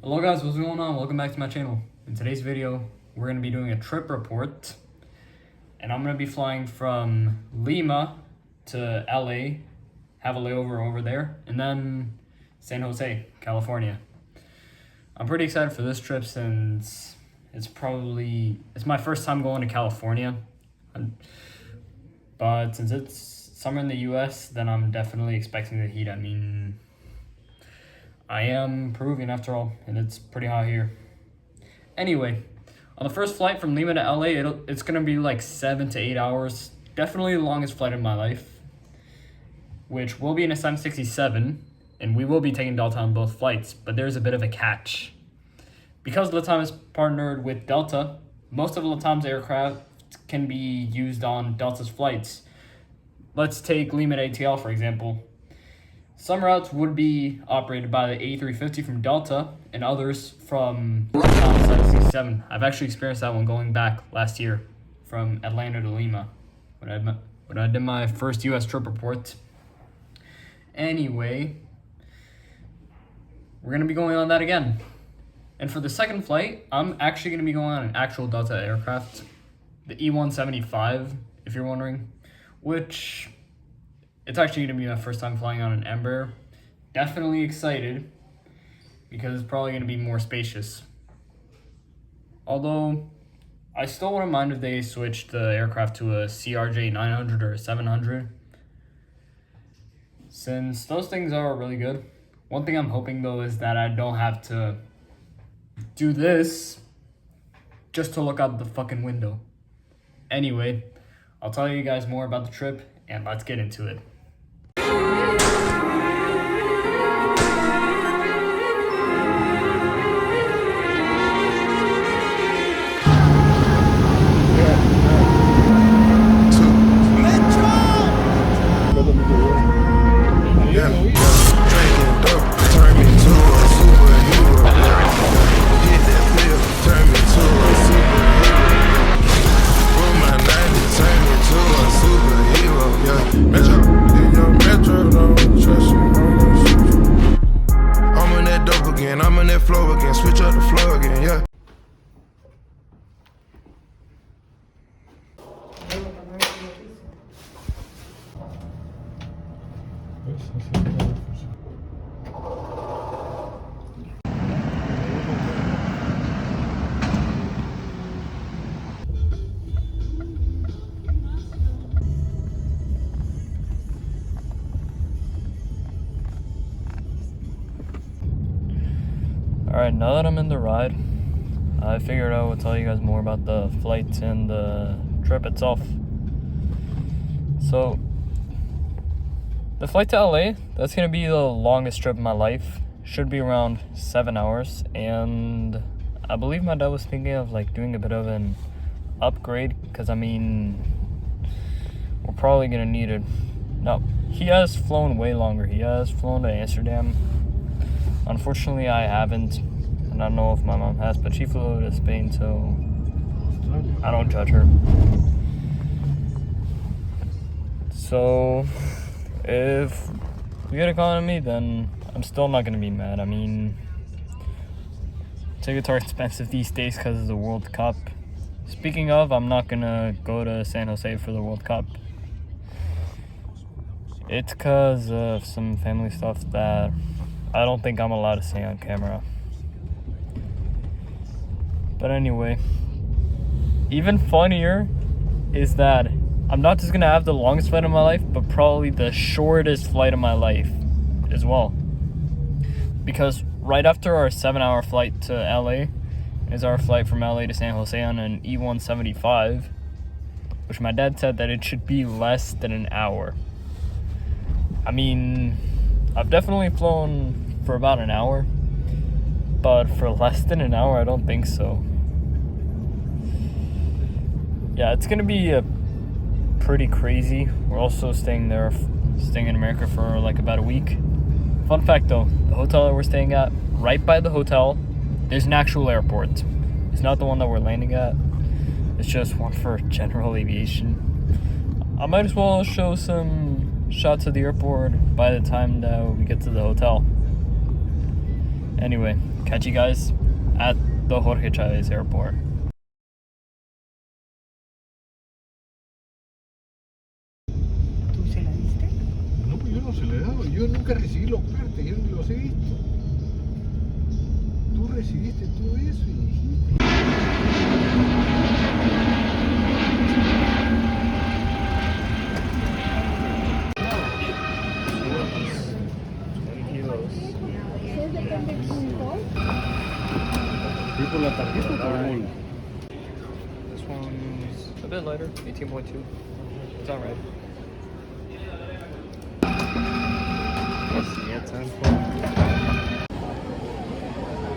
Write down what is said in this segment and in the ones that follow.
Hello guys, what's going on? Welcome back to my channel. In today's video, we're going to be doing a trip report. And I'm going to be flying from Lima to LA, have a layover over there, and then San Jose, California. I'm pretty excited for this trip since it's my first time going to California. But since it's summer in the US, then I'm definitely expecting the heat. I mean, I am Peruvian after all, and it's pretty hot here. Anyway, on the first flight from Lima to LA, it's going to be like 7 to 8 hours. Definitely the longest flight of my life, which will be in a 767, and we will be taking Delta on both flights, but there's a bit of a catch. Because Latam is partnered with Delta, most of Latam's aircraft can be used on Delta's flights. Let's take Lima to ATL, for example. Some routes would be operated by the A350 from Delta and others from Latam 767. I've actually experienced that one going back last year from Atlanta to Lima when I did my first US trip report. Anyway, we're going to be going on that again. And for the second flight, I'm actually going to be going on an actual Delta aircraft, the E175, if you're wondering, which it's actually going to be my first time flying on an Embraer. Definitely excited because it's probably going to be more spacious. Although, I still wouldn't mind if they switched the aircraft to a CRJ 900 or a 700, since those things are really good. One thing I'm hoping though is that I don't have to do this just to look out the fucking window. Anyway, I'll tell you guys more about the trip and let's get into it. Alright, now that I'm in the ride, I figured I would tell you guys more about the flights and the trip itself. So, the flight to LA, that's going to be the longest trip of my life. Should be around 7 hours, and I believe my dad was thinking of like doing a bit of an upgrade, because I mean, we're probably going to need it. Now, he has flown way longer. He has flown to Amsterdam. Unfortunately, I haven't, and I don't know if my mom has, but she flew to Spain, so I don't judge her. So, if we get economy, then I'm still not going to be mad. I mean, tickets are expensive these days because of the World Cup. Speaking of, I'm not going to go to San Jose for the World Cup. It's because of some family stuff that I don't think I'm allowed to say on camera. But anyway, even funnier is that I'm not just gonna have the longest flight of my life, but probably the shortest flight of my life as well. Because right after our 7-hour flight to LA is our flight from LA to San Jose on an E175, which my dad said that it should be less than an hour. I mean, I've definitely flown for about an hour, but for less than an hour, I don't think so. Yeah, it's gonna be pretty crazy. We're also staying in America for like about a week. Fun fact though, the hotel that we're staying at, right by the hotel, there's an actual airport. It's not the one that we're landing at. It's just one for general aviation. I might as well show some shots of the airport by the time that we get to the hotel. Anyway, catch you guys at the Jorge Chavez Airport. ¿Tú se la diste? No, pues yo no se le he dado. Yo nunca recibí los partes, yo ni los he visto. Tú recibiste todo eso y dijiste. ¿Y por la tarjeta o por el? This one's a bit lighter, 18.2. It's alright.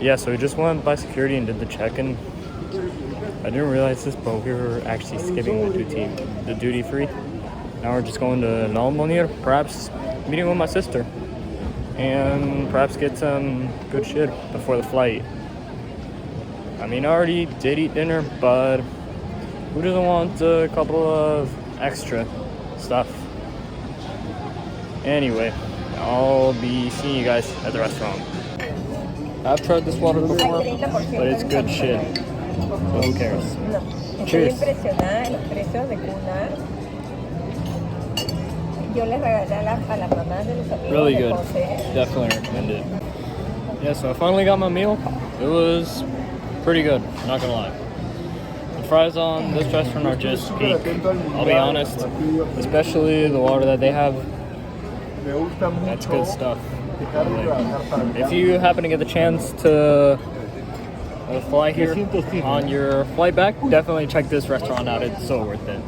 Yeah, so we just went by security and did the check-in. I didn't realize this, but we were actually skipping the duty free. Now we're just going to Nalmonir, perhaps meeting with my sister, and perhaps get some good shit before the flight. I mean, I already did eat dinner, but who doesn't want a couple of extra stuff? Anyway, I'll be seeing you guys at the restaurant. I've tried this water before, but it's good shit. So who cares? Cheers. Impresionada los precios de cuna. Yo les regalé a las mamás de los amigos Really de good. José. Definitely recommend it. Yeah, so I finally got my meal. It was pretty good, not gonna lie. The fries on this restaurant are just peak, I'll be honest. Especially the water that they have. That's good stuff. Like, if you happen to get the chance to fly here on your flight back, definitely check this restaurant out. It's so worth it.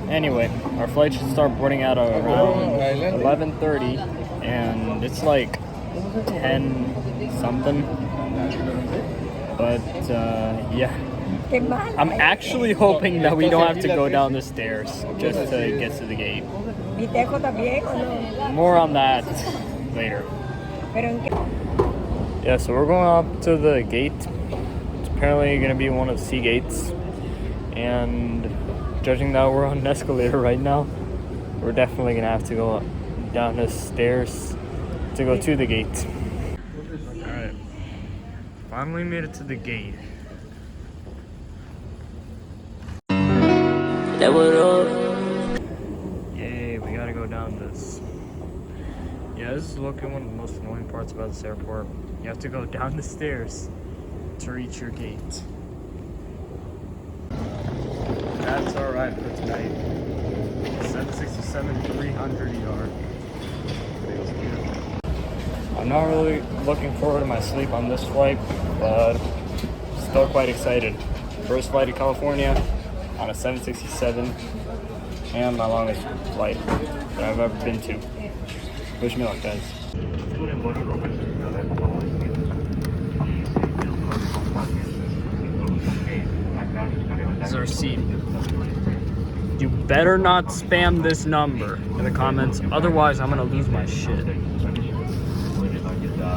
Anyway, our flight should start boarding out around 11:30, and it's like 10 something. But yeah, I'm actually hoping that we don't have to go down the stairs just to get to the gate. More on that later. Yeah, so we're going up to the gate. It's apparently going to be one of the sea gates. And judging that we're on an escalator right now, we're definitely going to have to go down the stairs to go to the gate. Alright, finally made it to the gate. Yay, we gotta go down this. Yeah, this is looking one of the most annoying parts about this airport. You have to go down the stairs to reach your gate. That's alright for tonight. 767, 300 ER. I'm not really looking forward to my sleep on this flight, but still quite excited. First flight to California on a 767, and my longest flight that I've ever been to. Wish me luck, guys. This is our seat. You better not spam this number in the comments, otherwise I'm gonna lose my shit.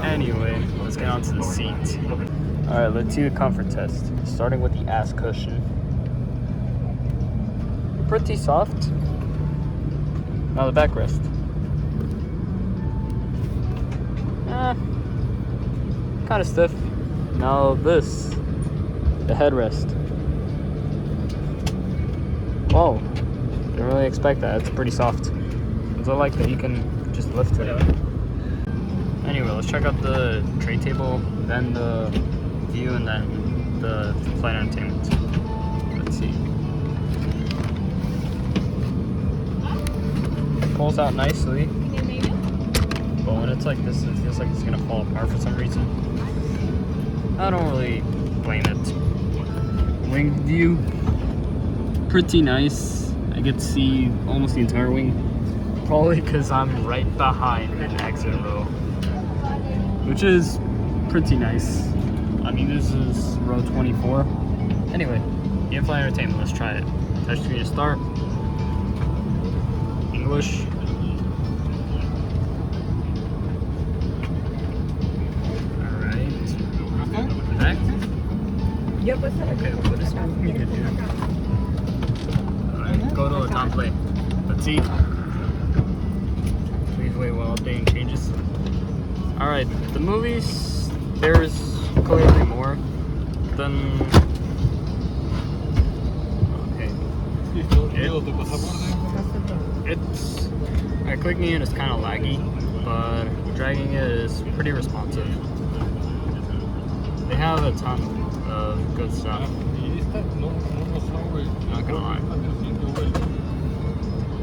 Anyway, let's get on to the seat. Alright, let's do the comfort test. Starting with the ass cushion. Pretty soft. Now the backrest. Kind of stiff. Now this, the headrest. Whoa, didn't really expect that. It's pretty soft. I like that you can just lift it. Anyway, let's check out the tray table, then the view, and then the flight entertainment. Let's see. It pulls out nicely, but when it's like this, it feels like it's gonna fall apart for some reason. I don't really blame it. Wing view, pretty nice. I get to see almost the entire wing, probably because I'm right behind an exit row, which is pretty nice. I mean, this is row 24. Anyway, in-flight entertainment, let's try it. Touch screen to start. English. Alright. Back. Okay, what is we could do? Alright, go to Latam play. Let's see. Please wait while updating changes. Alright, the movies, there's clearly more than... Okay. It's... Alright, clicking it is kind of laggy, but dragging it is pretty responsive. They have a ton of good stuff. Not gonna lie.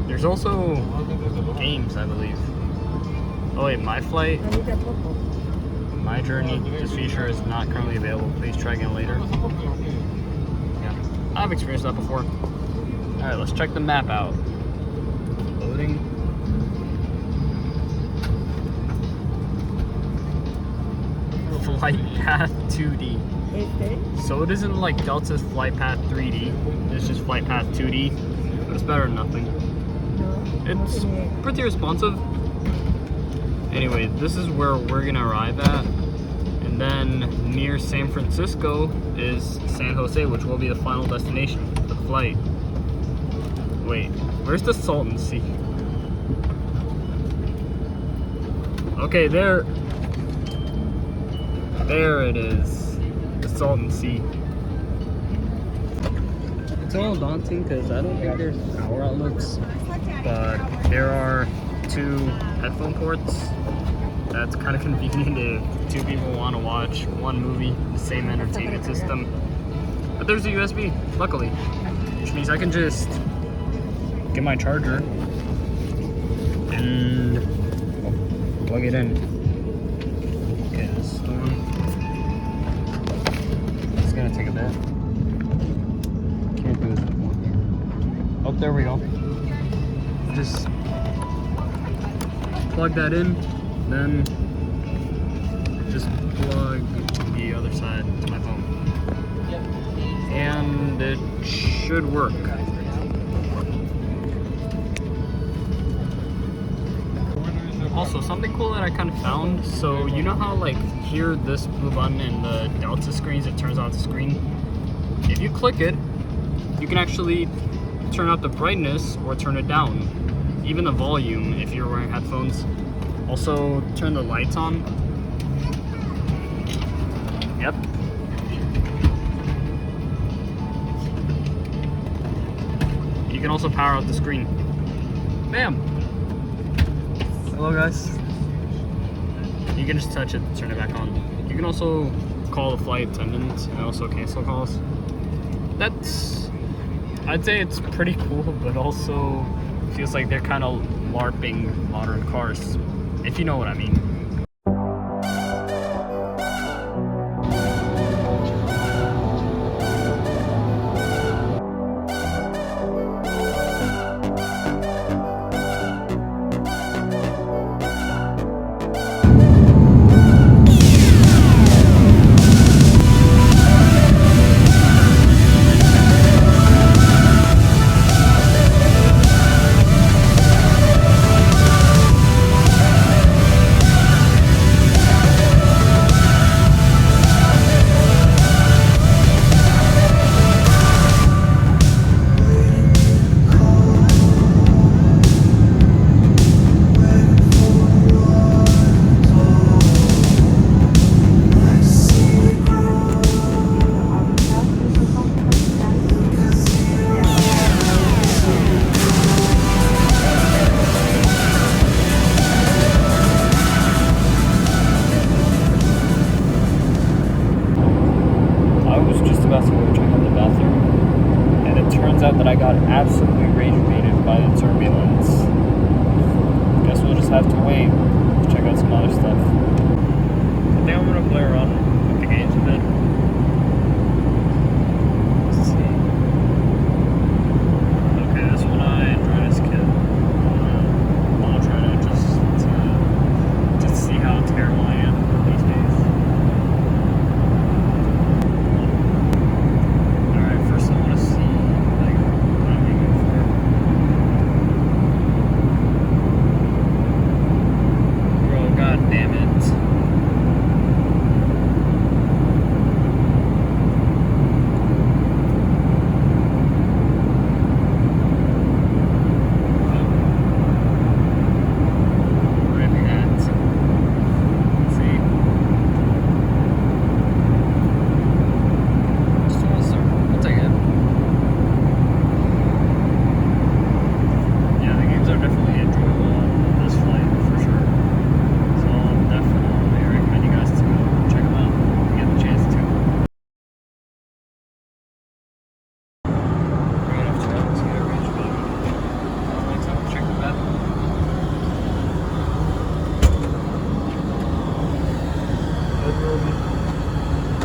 There's also games, I believe. Oh wait, My Flight, My Journey, this feature is not currently available. Please try again later. Yeah, I've experienced that before. Alright, let's check the map out. Loading. Flight Path 2D. So it isn't like Delta's Flight Path 3D, it's just Flight Path 2D, but it's better than nothing. It's pretty responsive. Anyway, this is where we're gonna arrive at, and then near San Francisco is San Jose, which will be the final destination for the flight. Wait, where's the Salton Sea? Okay, there it is, the Salton Sea. It's a little daunting because I don't think there's power outlets, but there are 2 headphone ports. That's kind of convenient if 2 people want to watch one movie, the same entertainment system. But there's a USB, luckily, which means I can just get my charger and plug it in. Okay, this one. It's gonna take a bit. Can't do this anymore. Oh, there we go. Just plug that in, then just plug the other side to my phone. And it should work. Also, something cool that I kind of found, so you know how like here this blue button in the Delta screens, it turns off the screen? If you click it, you can actually turn out the brightness or turn it down. Even the volume if you're wearing headphones. Also turn the lights on. Yep. You can also power out the screen. Bam! Hello guys. You can just touch it to turn it back on. You can also call the flight attendant and also cancel calls. That's, I'd say it's pretty cool, but also feels like they're kind of LARPing modern cars, if you know what I mean. That I got absolutely rage-baited by the turbulence. Guess we'll just have to wait to check out some other stuff. I think I'm gonna play around with the games a bit. Let's see. Okay, this one I enjoyed as a kid. I'll try to just see how terrible I am these days. Alright, first I want to see damn it.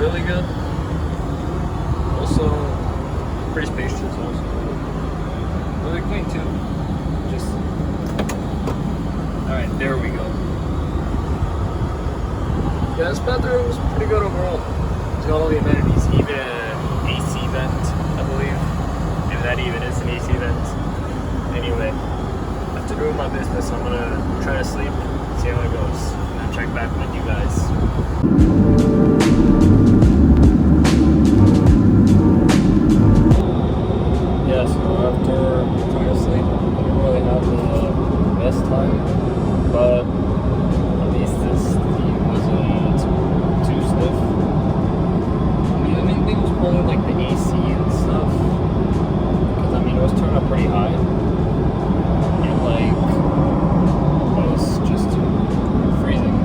really good. Also, pretty spacious. Also, really clean too. Just all right. There we go. Yeah, this bathroom is pretty good overall. It's got all the amenities, even an AC vent, I believe. If that even is an AC vent. Anyway, after doing my business, I'm gonna try to sleep, see how it goes, and then check back with you guys. Yeah, so after trying to sleep, I didn't really have the best time, but at least this theme wasn't too stiff. The main thing was probably like the AC and stuff, because I mean it was turned up pretty high, and like it was just freezing.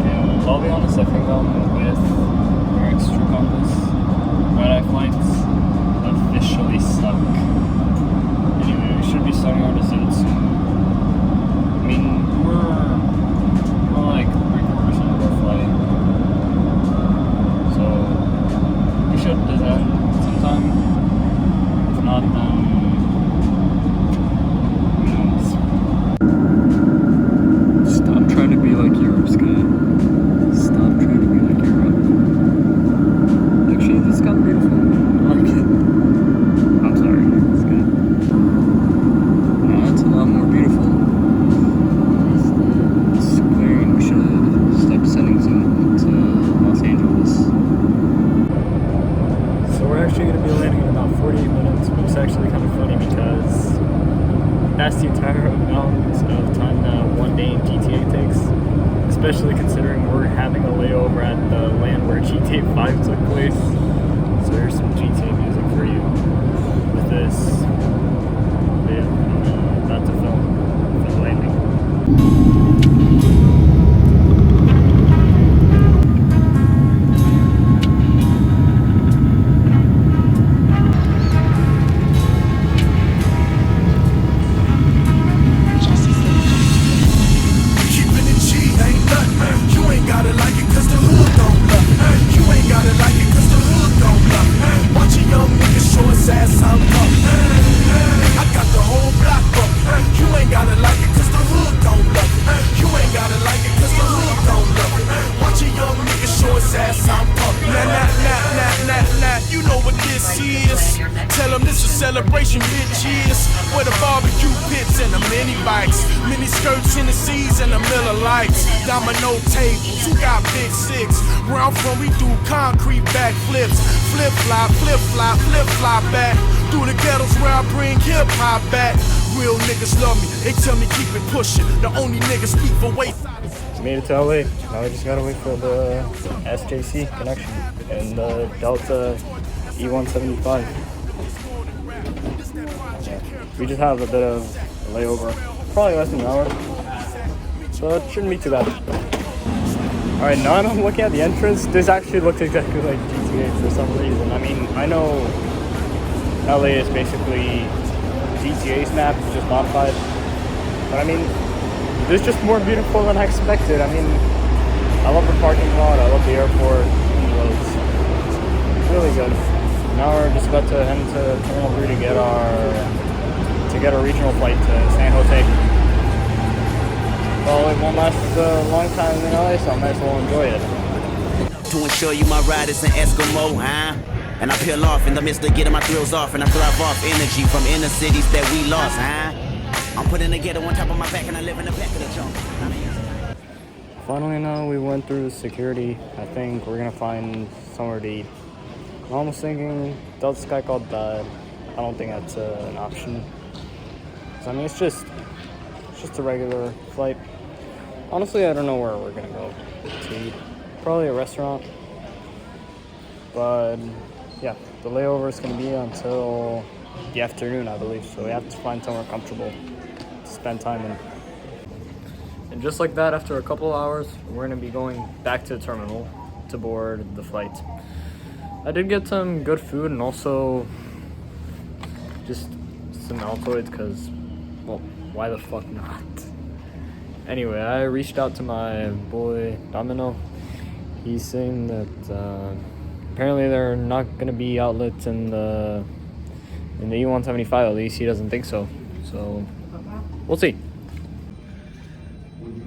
And I'll be honest, I think I'm with your extra compass. Red-eye flights officially suck. Anyway, we should be starting our descent soon. I mean, we're like 3/4 of our flight, so we should descend sometime. If not, then who knows? Stop trying to be like Europe, Scott. Stop trying to be like Europe. Actually, this got beautiful. I like it. I'm sorry, it's good. No, that's a lot more beautiful. It's clearing. We should start descending soon to Los Angeles. So we're actually going to be landing in about 48 minutes, but it's actually kind of funny because that's the entire amount of time that one day in GTA takes. Especially considering we're having a layover at the land where GTA 5 took place. So here's some GTA music for you with this video I'm about to film for the landing. Keeping it G ain't nothing. You ain't gotta like it cause the hood don't love it. You ain't gotta like it cause the hood don't love it. Watch a young nigga show his ass I'm up. I got the whole block up. You ain't gotta like it cause the hood don't love it. You ain't gotta like it cause the hood don't love it. Watch a young nigga show his ass I'm up. Nah, you know what this is. Tell them this is celebration, bitches. Where the barbecue pits and the mini bikes, mini skirts in the seas and the Miller Lights, domino tables. Who got big six? Where I'm from, we do concrete backflips, flip fly back through the ghettos where I bring hip hop back. Real niggas love me, they tell me keep it pushing. The only niggas speak for wayside. Made it to LA. Now we just gotta wait for the SJC connection and the Delta E175. Yeah. We just have a bit of a layover, probably less than an hour, so it shouldn't be too bad. Alright, now I'm looking at the entrance. This actually looks exactly like GTA for some reason. I mean, I know LA is basically GTA's map, just modified, but I mean, it's just more beautiful than I expected. I mean, I love the parking lot, I love the airport, and the roads. It's really good. Now we're just about to head into Terminal 3 to get our regional flight to San Jose. Well, it won't last a long time in LA, so I might as well enjoy it. To ensure you my ride is an Eskimo, huh? And I peel off in the midst of getting my thrills off, and I thrive off energy from inner cities that we lost, huh? I'm putting together on top of my back and I live in the back of the jump. Finally, now we went through security. I think we're gonna find somewhere to eat. I'm almost thinking Delta Sky called that. I don't think that's an option. So, I mean, it's just a regular flight. Honestly, I don't know where we're gonna go to eat. Probably a restaurant. But yeah, the layover is gonna be until the afternoon, I believe. So we have to find somewhere comfortable to spend time in. And just like that, after a couple hours, we're gonna be going back to the terminal to board the flight. I did get some good food and also just some Altoids because, well, why the fuck not? Anyway, I reached out to my boy Domino. he's saying that apparently there are not going to be outlets in the E175. At least he doesn't think so. So we'll see.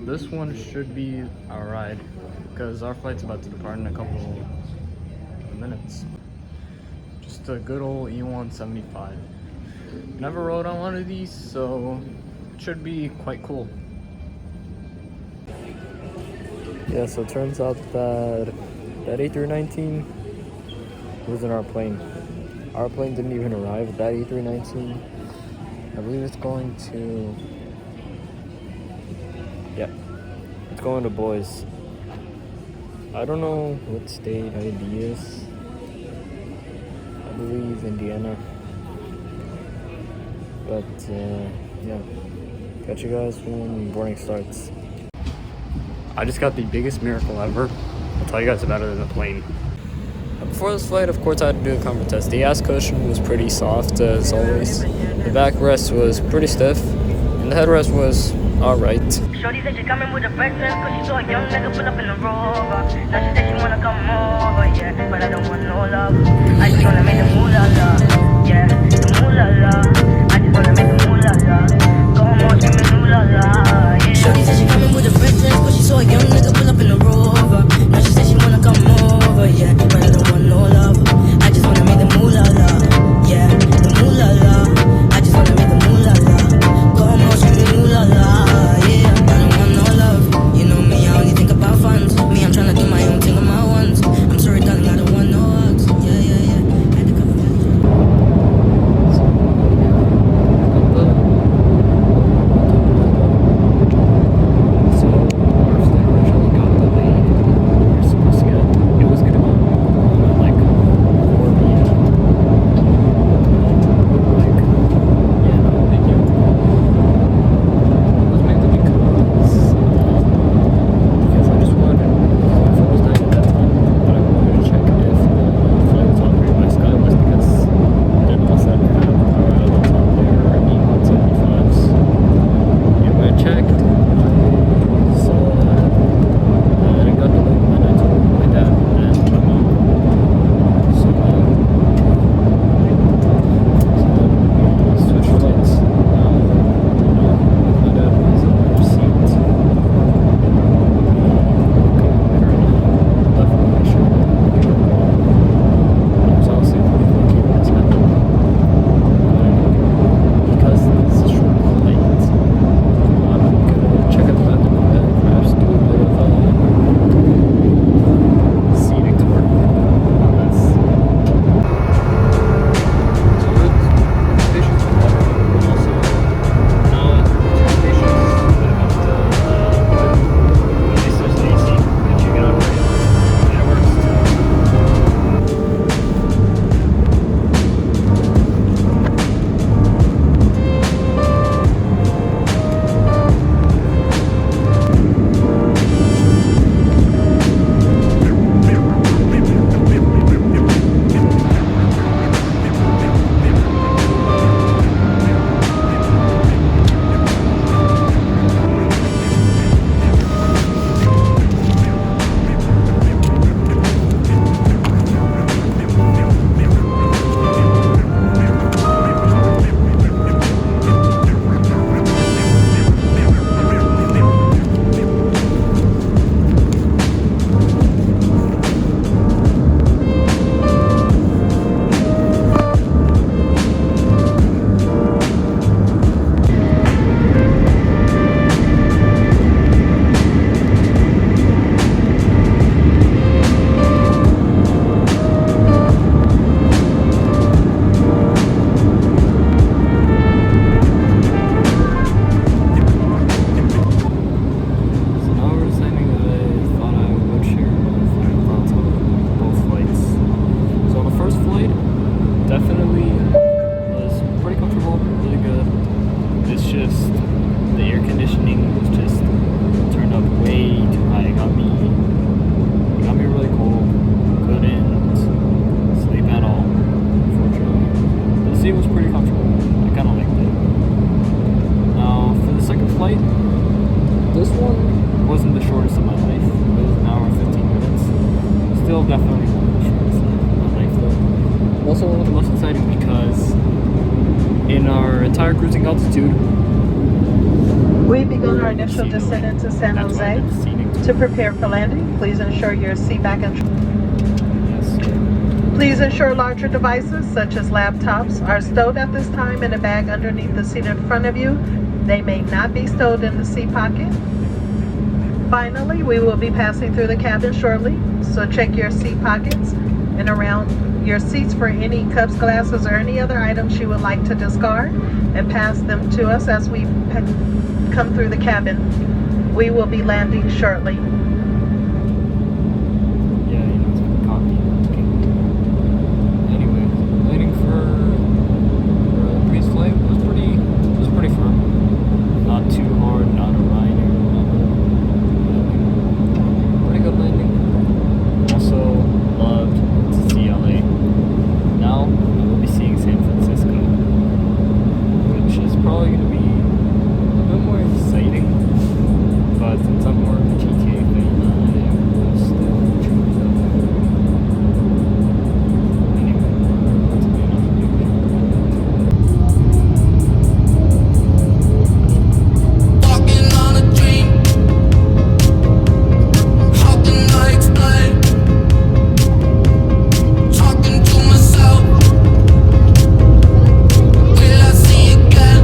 This one should be our ride because our flight's about to depart in a couple of minutes. Just a good old E175. Never rode on one of these, so it should be quite cool. Yeah, so it turns out that A319 was in our plane. Our plane didn't even arrive at that A319. I believe it's going to... Yeah, it's going to Boise. I don't know what state ID is. I believe Indiana. But yeah, catch you guys when boarding starts. I just got the biggest miracle ever. I'll tell you guys about it in the plane. Before this flight, of course, I had to do a comfort test. The ass cushion was pretty soft, as always. The backrest was pretty stiff, and the headrest was alright. Shorty said she coming with a breakfast, cause she saw a young nigga pull up in the Rover. Now she said she wanna come over, yeah, but I don't want no love. I just wanna make the moolah la, yeah, the moolah la. I just wanna make the moolah la. Go home on screaming moolah la, yeah. Shorty said she coming with a breakfast, cause she saw a young nigga pull up in the Rover. Now she said she wanna come over, yeah, but I don't want no love. I just wanna make the moolah la, yeah, the moolah la. I just wanna make the moolah la. Go home on screaming moolah la. Me, I'm definitely my life though. Also one of the most exciting because in our entire cruising altitude, We've begun our initial descent into San that's why I Jose. did the scenic. To prepare for landing, please ensure your seat back and Yes. please ensure larger devices such as laptops are stowed at this time in a bag underneath the seat in front of you. They may not be stowed in the seat pocket. Finally, we will be passing through the cabin shortly, so check your seat pockets and around your seats for any cups, glasses, or any other items you would like to discard, and pass them to us as we come through the cabin. We will be landing shortly. Yeah, you know, it's pretty cocky. Anyway, waiting for a breeze flight was pretty firm. Not too hard, not a Ryanair level landing. Pretty good landing. Also loved to see LA. Now I will be seeing San Francisco, which is probably going to be a bit more exciting. But since I'm more of a GTA fan, I will still choose LA. Anyway, that's me enough of the Walking on a dream. How can I explain? Talking to myself. Will I see again?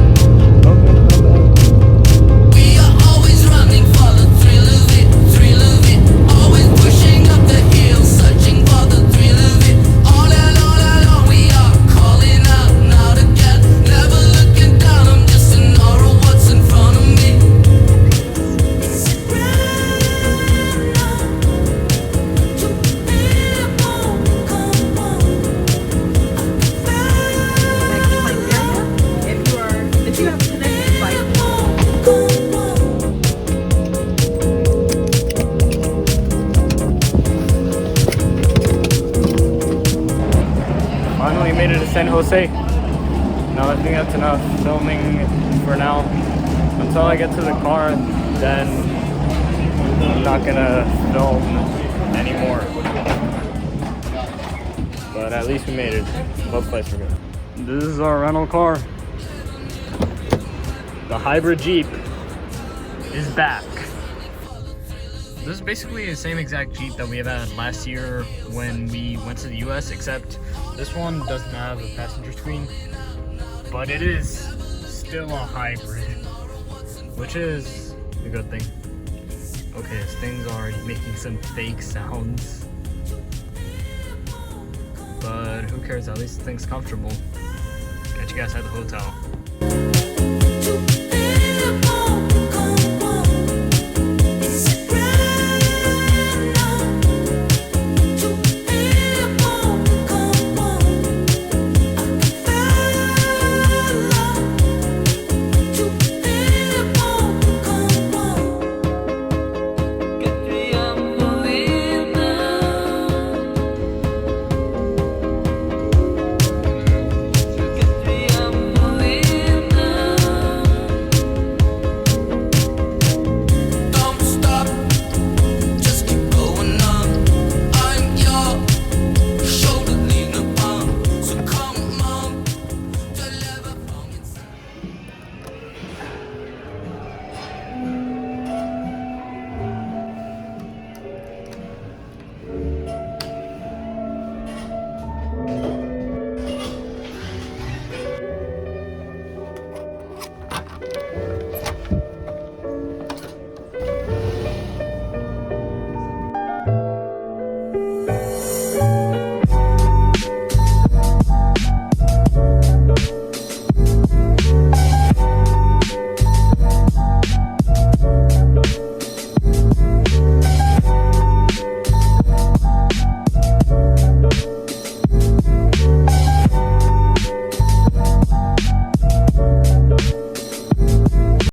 We are always running for the thrill of it, thrill of it. Always pushing up the hill, searching for the thrill of it. All along, we are calling out and out again. Never looking down, I'm just in awe of what's in front of me. Is it real to be born? Come on, If you have a connecting flight, come on. Finally made it to San Jose. Now I think that's enough filming for now. Until I get to the car, then I'm not gonna film anymore. But at least we made it. Both flights were good. This is our rental car. The hybrid Jeep is back. This is basically the same exact Jeep that we had last year when we went to the US, except this one doesn't have a passenger screen, but it is still a hybrid, which is a good thing. Okay, this thing's already making some fake sounds, but who cares? At least the thing's comfortable. Catch you guys at the hotel.